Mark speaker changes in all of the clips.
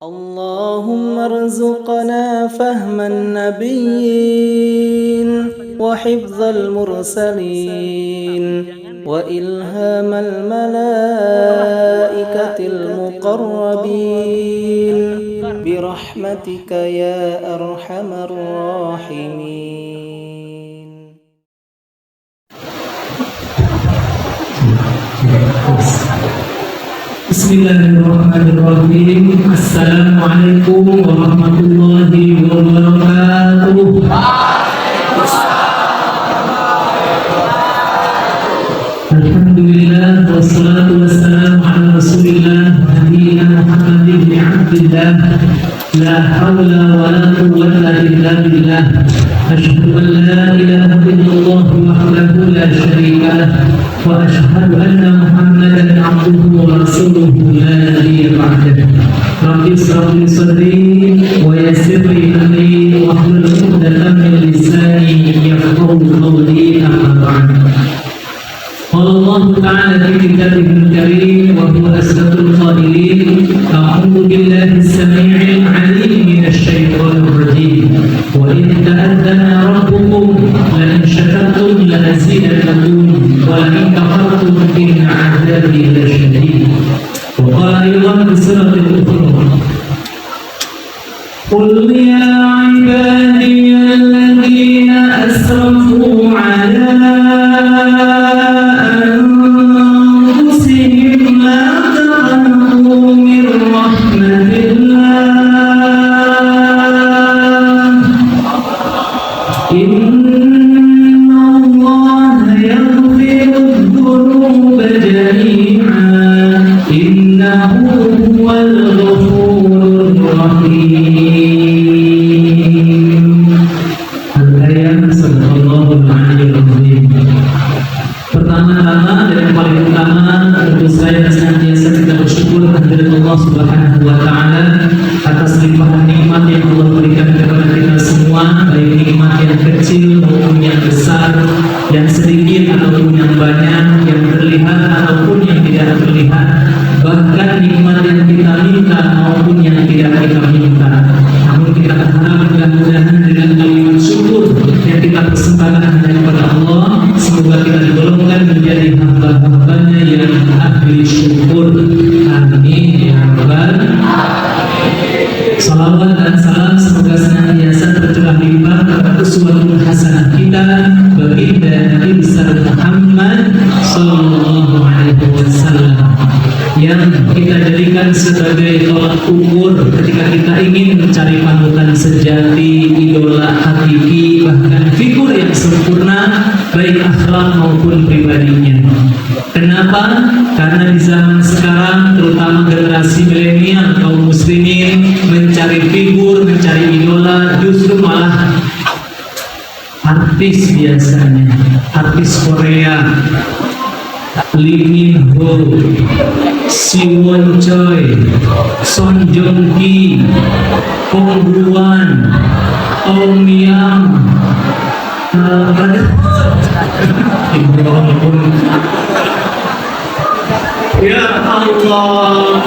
Speaker 1: اللهم ارزقنا فهم النبيين وحفظ المرسلين وإلهام الملائكة المقربين برحمتك يا أرحم الراحمين.
Speaker 2: Bismillahirrahmanirrahim. Assalamualaikum warahmatullahi wabarakatuh. Alhamdulillah wassalatu wassalamu ala Rasulillah nabiyina Muhammad ibn Abdillah. La hawla wa la quwwata illa billah. Asyhadu an la ilaha illallah wahdahu la syarika lah wa asyhadu anna Muhammadan abduhu wa rasuluhu la nabiyya ba'dah. Rabbi ishrah li sadri wa yassir li amri wa hlul 'uqdatam min lisani yafqahu qawli, amma ba'd. Allah Ta'ala fi kitabihil karim wa huwa asdaqul qailin. A'udzu billahi as-sami'il 'alim minasy syaithanir rajim. Wa in ta'adzana rabbukum la in syakartum la azidannakum wa la in kafartum inna 'adzabi lasyadid. Wa qala aydan fi suratil Ukhra, qul ya 'ibadiyalladzina asrafu 'ala Pertama-tama dan yang paling utama, tentu saya senantiasa kita bersyukur kehadirat Allah Subhanahu wa Ta'ala atas limpahan nikmat yang Allah berikan kepada kita semua, baik nikmat yang kecil maupun yang besar, yang sedikit ataupun yang banyak, yang terlihat ataupun yang tidak terlihat, bahkan nikmat yang kita minta maupun yang tidak kita minta. Namun kita berharap mudah-mudahan dengan kalimat syukur yang kita persembahkan hanya kepada Allah, semoga kita digolongkan menjadi hamba-hambanya yang ahli syukur. Amin ya rabbal alamin. Salawat dan salam semoga senantiasa tercurah limpah kepada uswatun hasanah kita baginda Nabi besar Muhammad sallallahu alaihi wasallam, yang kita jadikan sebagai tolak ukur ketika kita ingin mencari panutan sejati, idola hakiki, bahkan figur yang sempurna baik akhlak maupun pribadinya. Kenapa? Karena di zaman sekarang terutama generasi milenial kaum muslimin mencari figur, mencari idola justru malah artis biasanya, artis Korea, Lee Min Ho, Siwon Choi, Son Joong Ki, Kong Guan, Ong Miang, ya Allah,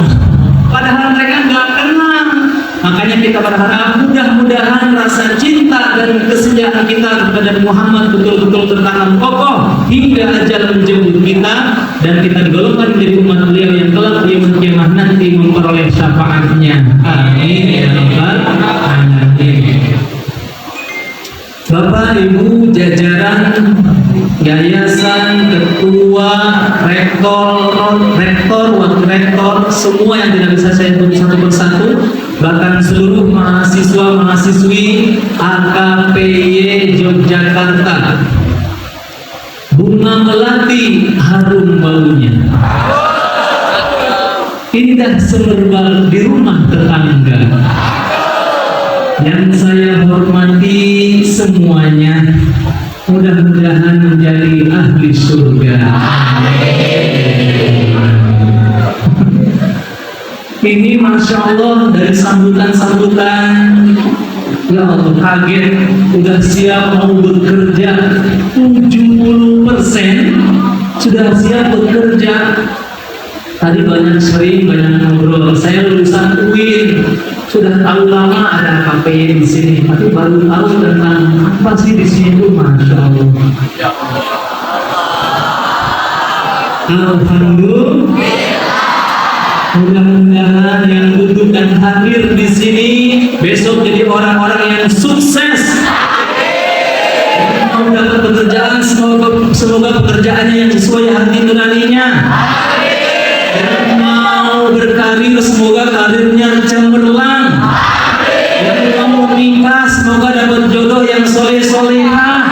Speaker 2: padahal mereka nggak kenal. Makanya kita berharap mudah-mudahan rasa cinta dan kesetiaan kita kepada Muhammad betul-betul tertanam kokoh hingga ajal menjemput kita, dan kita digolongkan menjadi umat beliau yang kelak di yaumul qiyamah nanti memperoleh syafaatnya. Amin ya rabbal alamin. Bapak Ibu jajaran yayasan, ketua, rektor, wakil rektor, semua yang tidak bisa saya sebut satu persatu, bahkan seluruh mahasiswa-mahasiswi AKPY Yogyakarta. Bunga melati harum baunya, indah semerbak di rumah tetangga. Yang saya hormati semuanya, mudah-mudahan menjadi ahli surga. Ini Masya Allah dari sambutan-sambutan, ya Allah kaget, udah siap mau bekerja 70%, sudah siap bekerja. Tadi banyak ngobrol, saya lulusan UIN, KPI di sini, tapi baru tahu tentang apa sih di sini itu, masya Allah. Alhamdulillah. Mudah-mudahan yang duduk dan hadir di sini besok jadi orang-orang yang sukses. Mau dapat pekerjaan, semoga pekerjaannya yang sesuai hati nuraninya. Yang mau berkarir, semoga karirnya cemerlang. Yang mau nikah, semoga dapat jodoh yang soleh-solehah.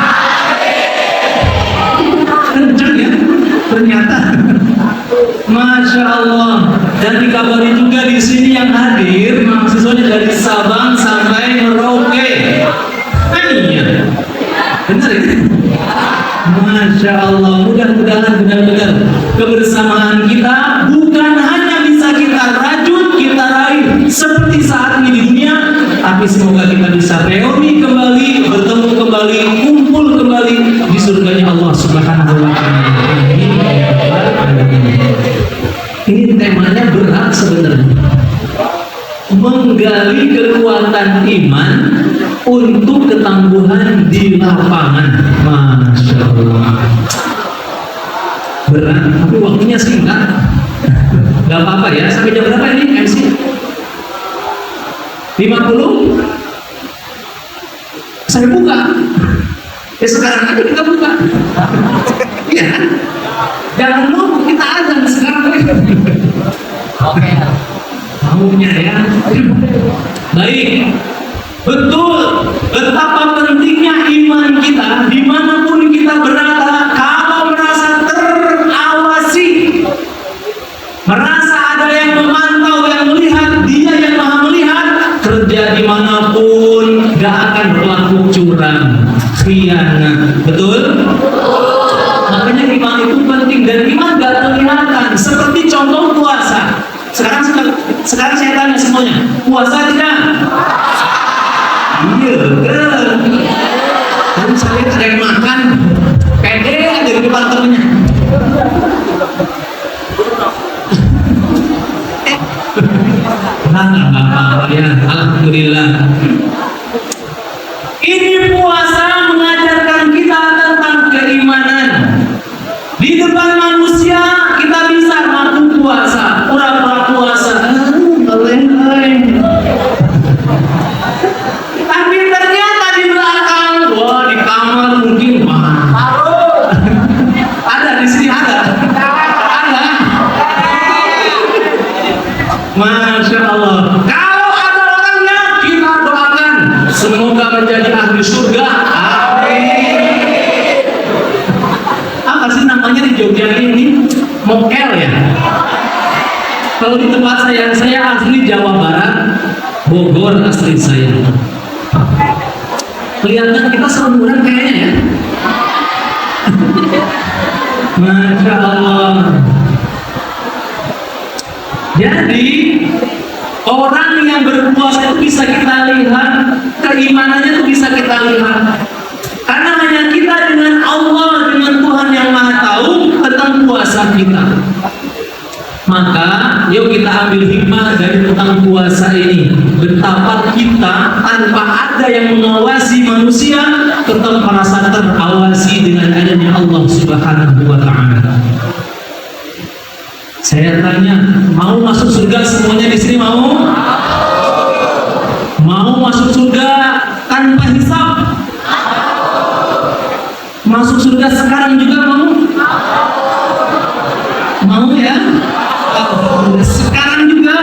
Speaker 2: Kenceng ya, ternyata. Masya Allah. Dan dikabari juga di sini yang hadir mahasiswanya dari Sabang sampai Merauke. Iya, benar ya? Masya Allah. Mudah-mudahan benar-benar kebersamaan kita bukan hanya bisa kita rajut, kita raih seperti saat ini di dunia, tapi semoga kita bisa reuni kembali, bertemu kembali, kumpul kembali di surganya Allah Subhanahu wa Ta'ala. Ini temanya berat sebenarnya. Menggali kekuatan iman untuk ketangguhan di lapangan. Masya Allah. Berat, tapi waktunya singkat. Gak apa-apa ya. Sampai jam berapa ini MC? 50? Saya buka. Ya sekarang aja kita buka. Iya. Jangan lupa kita azan sekarang. Oke. Maunya ya. Baik. Betul. Betapa pentingnya iman kita dimanapun kita berada. Kalau merasa terawasi, merasa ada yang memantau, yang melihat, Dia yang Maha melihat, kerja dimanapun gak akan berlaku curang, khianat. Betul? Makanya iman itu penting, dan iman gak kelihatan. Seperti contoh puasa. Sekarang saya tanya semuanya, puasa tidak? Iya, kan? Tapi saya lihat ada yang makan, pede aja di depan temennya. Nggak apa-apa ya, alhamdulillah. Ini puasa mengajarkan kita tentang keimanan. Di depan manusia kita bisa ngaku puasa, pura-pura puasa. Tapi ternyata di belakang, wah di kamar mungkin ada di sini ada. Masya Allah. Kalau ada orangnya kita doakan semoga menjadi ahli surga. Amin. Apa sih namanya di Jogja ini? Mokel ya. Kalau di tempat saya asli Jawa Barat, Bogor asli saya. Kelihatan kita seumuran kayaknya ya. Masya Allah. Jadi orang yang berpuasa itu bisa kita lihat, keimanannya itu bisa kita lihat. Karena hanya kita dengan Allah, dengan Tuhan yang Maha Tahu tentang puasa kita. Maka yuk kita ambil hikmah dari tentang puasa ini. Betapa kita tanpa ada yang mengawasi manusia tetap merasa terawasi dengan adanya Allah Subhanahu wa Ta'ala. Saya tanya, mau masuk surga semuanya di sini mau? Mau masuk surga tanpa hisab? Masuk surga sekarang juga mau? Mau ya? Sekarang juga?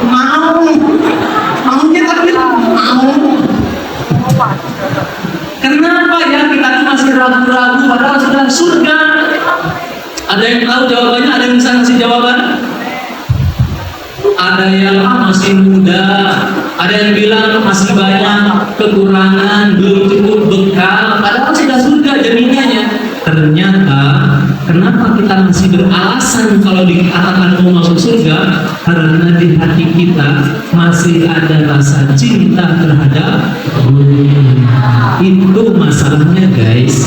Speaker 2: Mau? Maunya tapi mau? Kenapa ya kita masih ragu-ragu padahal sudah surga? Ada yang tahu jawabannya? Ada yang bisa ngasih jawaban? Ada yang masih muda, ada yang bilang masih banyak kekurangan, belum cukup bekal, padahal sudah surga jaminannya. Ternyata kenapa kita masih beralasan kalau dikatakan mau masuk surga? Karena di hati kita masih ada rasa cinta terhadap dunia. Itu masalahnya guys.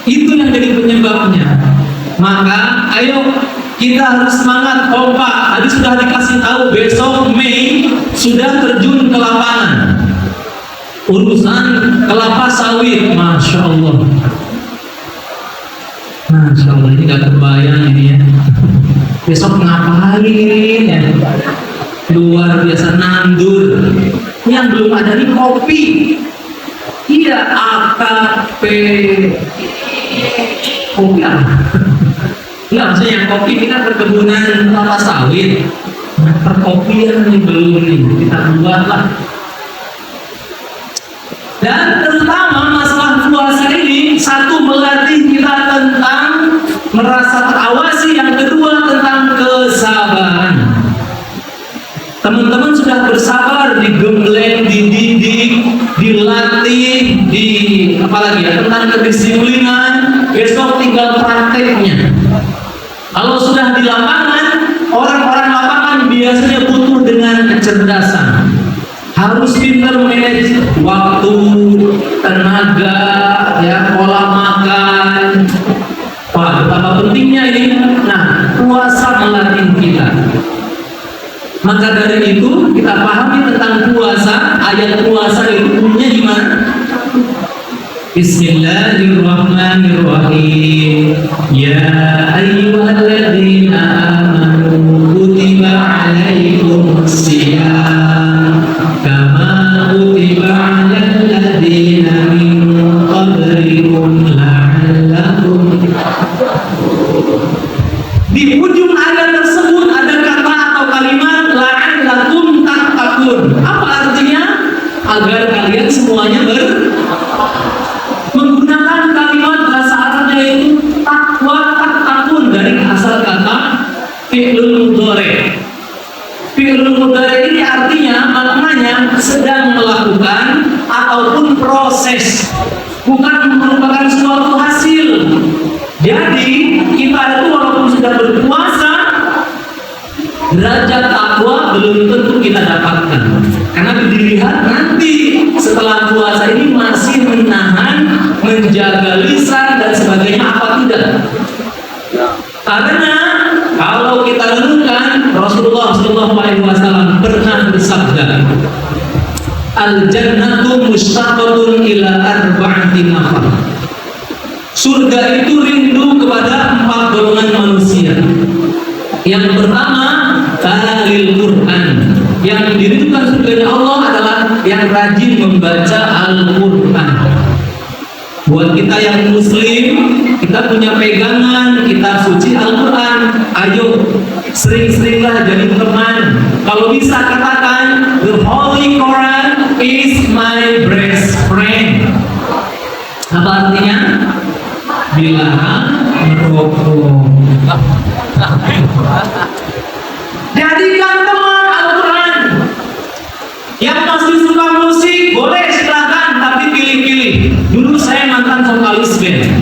Speaker 2: Itu yang jadi penyebabnya. Maka ayo Kita harus semangat, kompak. Tadi sudah dikasih tahu besok Mei sudah terjun ke lapangan. Urusan kelapa sawit, Masya Allah. Masya Allah, ini gak terbayang ini ya. Besok ngapain ya? Luar biasa, nandur. Yang belum ada nih kopi. Iya, AKP. Kopi apa? Enggak, maksudnya yang kopi kita perkebunan kelapa sawit. Nah, perkopian nih belum nih, kita buatlah. Dan terutama masalah puasa ini, satu melatih kita tentang merasa terawasi, yang kedua tentang kesabaran. Teman-teman sudah bersabar, digembleng, dididik, dilatih, apalagi ya, tentang kedisiplinan. Besok tinggal prakteknya. Kalau sudah di lapangan, orang-orang lapangan biasanya butuh dengan kecerdasan. Harus pintar manage waktu, tenaga, ya, pola makan. Wah, betapa pentingnya ini. Nah, puasa melatih kita. Maka dari itu kita pahami tentang puasa. Ayat puasa itu bunyinya gimana? Bismillahirrahmanirrahim. Ya ayyuhalladzina amanu kutiba alaikumus shiyam kama kutiba alal ladzina min qablikum la'allakum. Di ujung ayat tersebut ada kata atau kalimat la'allakum tattaqun. Apa artinya? Agar kalian semuanya menggunakan kalimat bahasa Arabnya itu takwa, tattaqun, dari asal kata fi'lul mudhari'. Fi'lul mudhari' ini artinya, maknanya sedang melakukan ataupun proses, bukan merupakan suatu hasil. Jadi kita itu walaupun sudah berpuasa, derajat takwa belum tentu kita dapatkan, karena dilihat nanti setelah puasa ini masih menahan, menjaga lisan dan sebagainya apa tidak. Karena kalau kita renungkan, Rasulullah SAW pernah bersabda, al-jannatu mushtaqatun ila arba'ati nafar. Surga itu rindu kepada 4 golongan manusia. Yang pertama, talil Quran. Yang dirindukan surganya Allah adalah yang rajin membaca Al-Quran. Buat kita yang muslim, kita punya pegangan kitab suci Al-Quran. Ayo, sering-seringlah jadi teman. Kalau bisa katakan, the Holy Quran is my best friend. Apa artinya? Dilarang merokok. Jadikan teman Al-Quran. Yang masih suka musik boleh silakan, tapi pilih-pilih. Dulu saya mantan vokalis band.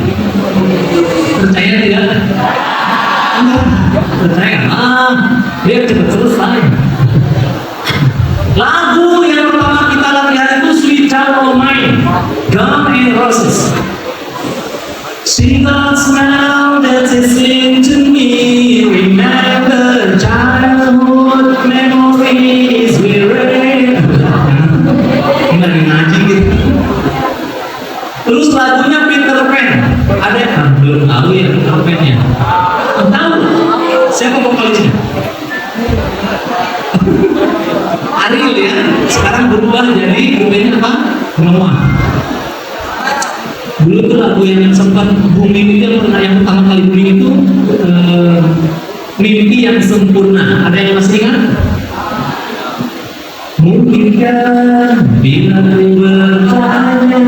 Speaker 2: Percaya tidak? Percaya? Dia cepat selesai. Lagu yang pertama kita latihan itu Sweet Child O' Mine, Guns N' Roses. She loves now that is into me. Remember childhood memories we read. Ini lagi ngaji gitu. Terus lagunya Peter Pan. Ada yang belum tahu ya Peter Pan-nya? Tahu? Siapa vokalisnya? Ariel ya. Sekarang berubah jadi grupnya apa? Noah. Dulu tuh lagu yang sempat booming itu, yang pernah yang pertama kali booming itu Mimpi Yang Sempurna. Ada yang masih ingat? Mungkinkah bila ku bertanya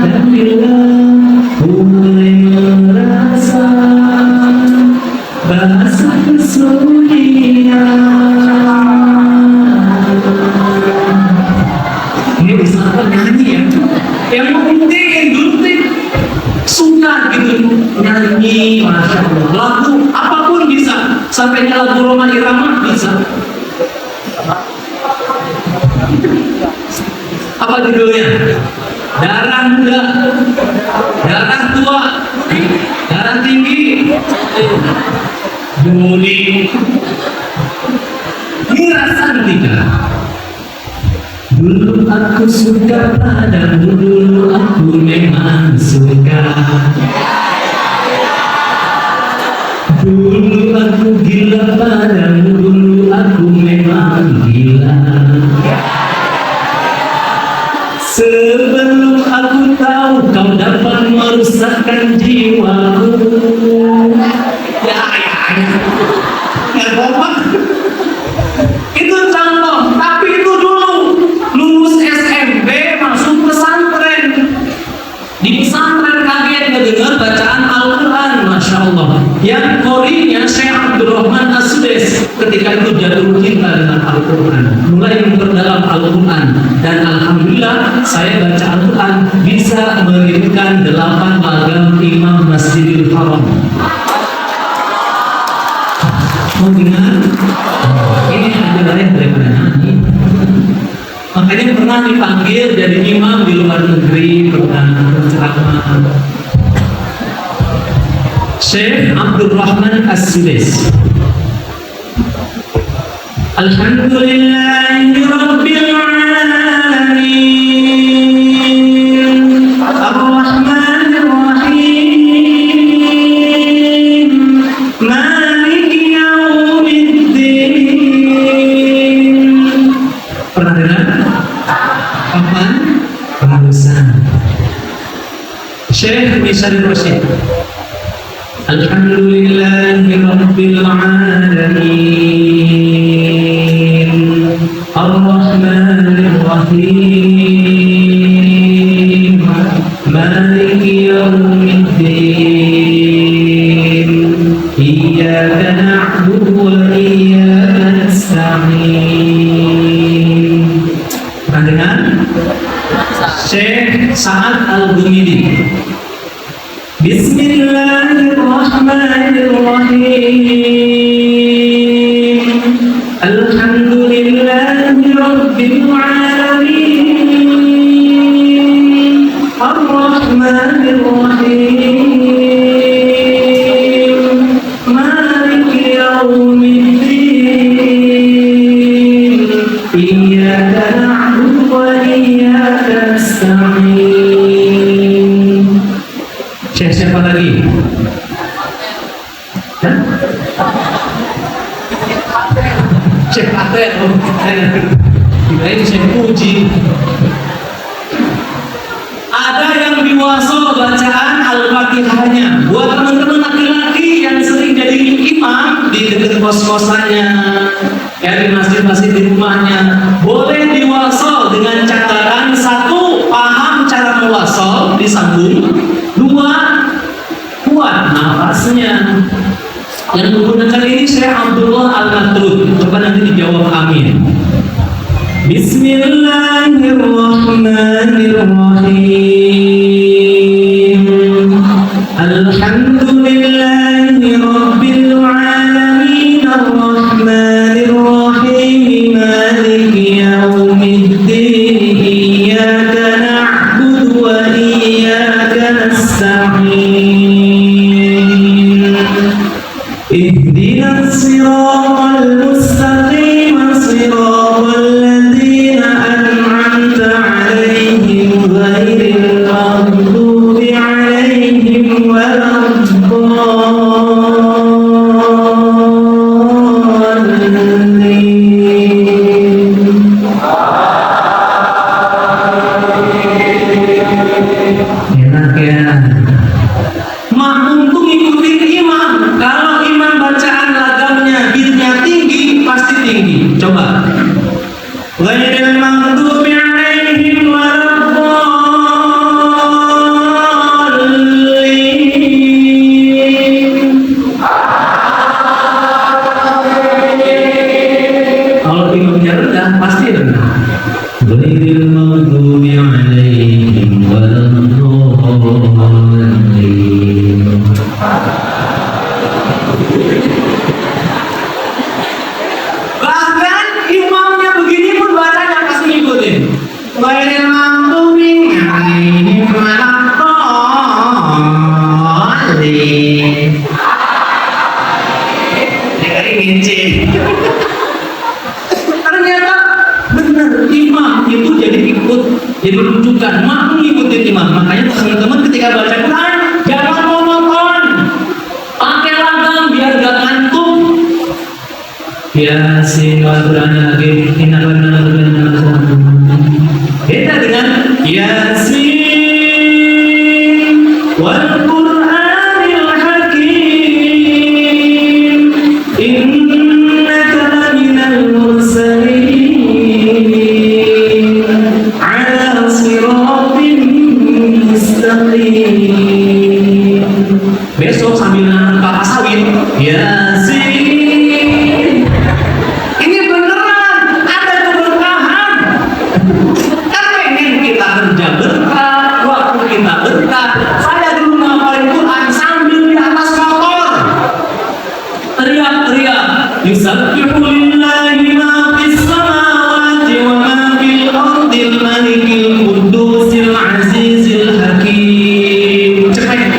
Speaker 2: dan bila ku mulai merasa bahasa kesunyian. Nyanyi ya, yang penting industri suka gitu nyanyi, masya Allah. Lagu apapun bisa, sampai lagu Roma Irama bisa. Apa judulnya? Darah Muda, Darah Tua, Duli Mirasantika. Dulu aku suka padamu, dulu aku memang suka. Dulu aku gila padamu, dulu aku memang gila. Sebelum aku tahu kau dapat merusakkan jiwaku. Ya. Nggak apa-apa. Itu contoh, tapi itu dulu lulus SMP masuk pesantren. Di pesantren kaget ngedengar bacaan Al-Quran, Masya Allah. Yang korinya Syekh Abdurrahman As-Sudais ketika itu jatuh cinta dengan Al-Quran, mulai memperdalam Al-Quran, dan alhamdulillah saya baca Al-Quran bisa mengirimkan 8 magam imam Masjidil Haram. Mau dengar? Ini adalah yang daripada nanti. Makanya pernah dipanggil jadi imam di luar negeri, pernah berceramah. Syekh Abdurrahman As-Sudais. Alhamdulillahirabbil alamin. Ar-Rahmanir Rahim. Maliki yaumiddin. Pernah dengar? Kapan? Pengurusan Syekh Misari Rasyid. Alhamdulillahirabbil alamin. Ar-Rahmanir Rahim. Maliki yaumiddin. Iyyaka na'budu wa iyyaka nasta'in. Pernah dengar? Syekh Sa'ad Al-Ghumidi. Bismillahirrahmanirrahim. Alhamdulillahirabbil alamin. Ar-Rahmanir Rahim. Maliki yaumiddin. Iyyaka na'budu wa iyyaka nasta'in. Siapa lagi? Syekh Atet. Ini saya puji. Ada yang diwaso bacaan Al-Fatihahnya. Buat teman-teman laki-laki yang sering jadi imam di dekat kos-kosannya, ya di masjid-masjid di rumahnya, boleh diwaso dengan catatan: 1, paham cara mewasol disambung; 2, kuat nafasnya. Yang menggunakan ini Syekh Abdullah Al-Matrud. Coba nanti dijawab amin. Bismillahirrahmanirrahim. Alhamdulillahirabbil alamin. Ar-Rahmanir Rahim. Maliki yaumiddin. Iyyaka na'budu wa iyyaka nasta'in. Ihdinas siratal mustaqim, siratal ladzina an'amta 'alaihim ghairil maghdubi 'alaihim waladdallin. Enak ya. Makmum tuh ngikutin imam. Kalau imam bacaan lagamnya birnya tinggi, pasti tinggi. Coba. Ghairil maghdubi 'alaihim waladdallin. Kalau imamnya rendah, pasti rendah. Ghairil maghdubi 'alaihim waladdallin. Bahkan imamnya begini pun bacanya pasti ngikutin. Makanya teman-teman ketika baca Quran jangan monoton, pakai ragam biar gak ngantuk. Yasin wal Quran lagi beda dengan Yasin wal Quranil Hakim innaka laminal mursalin ala siratin mustaqim. Besok sambil nanam kelapa sawit Yasin. Ini beneran ada keberkahan. Kan pengen kita kerja berkah, waktu kita berkah. Saya dulu ngapalin Quran sambil di atas motor, teriak-teriak, yusabbihu lillahi ma fis samawati wa ma fil ardil malikil qudusil azizil hakim. Cepat.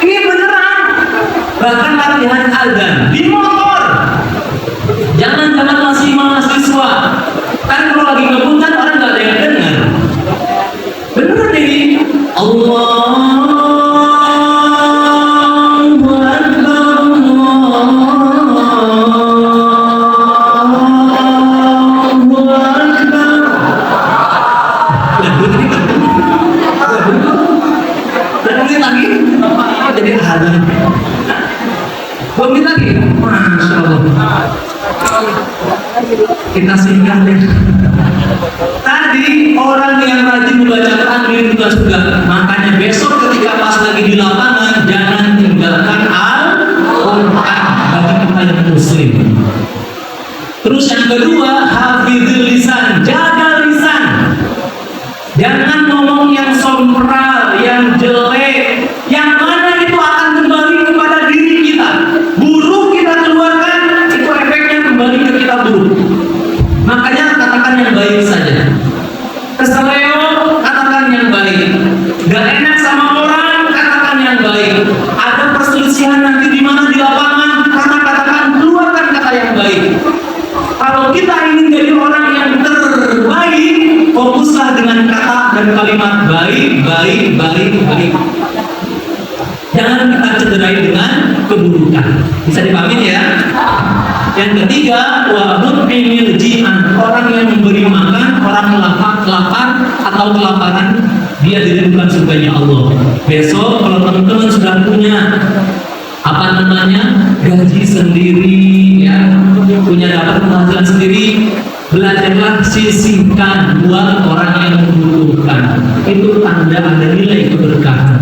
Speaker 2: Ini beneran. Bahkan latihan azan di motor. Jangan-jangan masih mahasiswa. Kan kalau lagi ngebut kan orang nggak ada yang dengar. Beneran ini. Allahu Akbar, Allahu Akbar. Dan lagi, jadi azan. Boleh lagi, masya Allah. Kita singgah deh. Tadi orang yang rajin membaca Quran itu juga. Makanya besok ketika pas lagi di lapangan jangan tinggalkan Al-Quran bagi kita yang muslim. Terus yang kedua, hafizul lisan, jaga lisan. Jangan ngomong yang sombral, yang jelek, yang mana itu akan kembali kepada diri kita. Buruk kita keluarkan, itu efeknya kembali ke kita buruk. Makanya katakan yang baik saja. Keseleo, katakan yang baik. Gak enak sama orang, katakan yang baik. Ada perselisihan nanti di mana di lapangan, karena katakan keluarkan kata yang baik. Kalau kita ingin jadi orang yang terbaik, fokuslah dengan kata dan kalimat baik, baik, baik, baik. Jangan kita cederai dengan keburukan. Bisa dipahami ya? Yang ketiga, wa'nut'imil ji'an, orang yang memberi makan orang lapar atau kelaparan, dia dirindukan surganya Allah. Besok kalau teman-teman sudah punya gaji sendiri, ya, punya dapat penghasilan sendiri, belajarlah sisihkan buat orang yang membutuhkan. Itu tanda ada nilai keberkahan.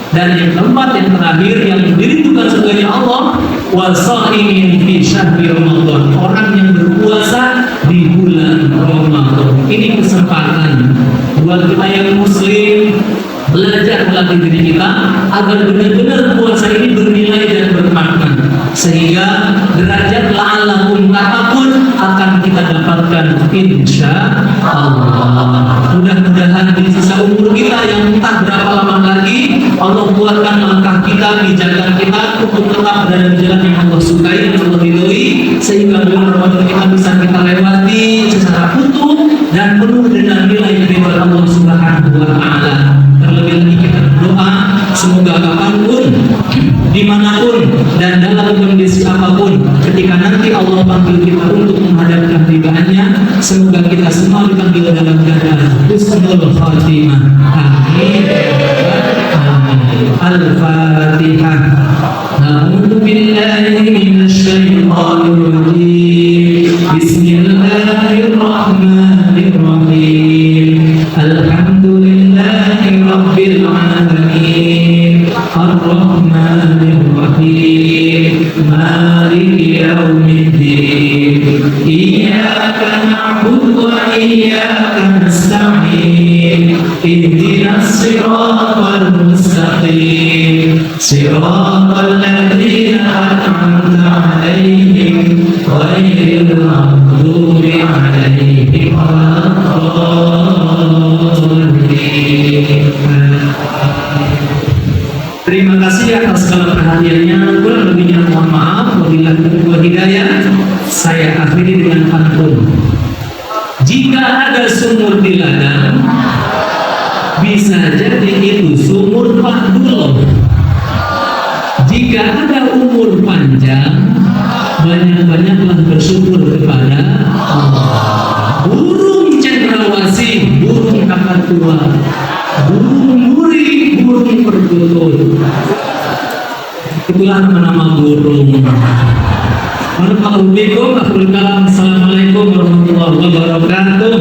Speaker 2: Dan yang keempat, yang terakhir, yang dirindukan surganya Allah, wasaimin fi syahri Ramadan, orang yang berpuasa di bulan Ramadan. Ini kesempatan buat kita yang muslim belajar melatih diri kita agar benar-benar puasa ini bernilai dan bermakna, sehingga derajat la'allakum tattaqun akan kita dapatkan insya Allah. Mudah-mudahan di sisa umur kita yang entah berapa lama lagi, Allah kuatkan langkah kita, pijakan kita untuk tetap berada di jalan yang Allah sukai dan Allah ridhoi, sehingga bulan Ramadan kita bisa kita lewati secara utuh dan penuh dengan nilai ridho Allah Subhanahu wa Ta'ala. Terlebih lagi kita berdoa semoga kapanpun, dimanapun dan dalam kondisi apapun, ketika nanti Allah panggil kita untuk menghadap kehadirannya, semoga kita semua dipanggil dalam keadaan husnul khatimah. Amin. Al-Fatihah. A'udzu billahi minasy syaithanir rajim. Bismillahirrahmanirrahim. Alhamdulillahi rabbil alamin. Ar-Rahmanir Rahim. Maliki yaumiddin. Iyyaka na'budu wa iyyaka nasta'in. Ihdinas siratal mustaqim. Siratal ladzina an'amta 'alaihim ghairil maghdubi 'alaihim waladdallin. Terima kasih atas segala perhatiannya. Kurang lebihnya mohon maaf. Wabillahi taufiq wal hidayah. Saya akhiri dengan pantun. Jika ada sumur di ladang, bisa jadi itu sumur Pak Dulo. Jika ada umur panjang, banyak-banyaklah bersyukur kepada Allah. Burung cendrawasih, burung kakatua, burung muri, burung perkutut. Itulah nama burung. Assalamualaikum warahmatullahi wabarakatuh.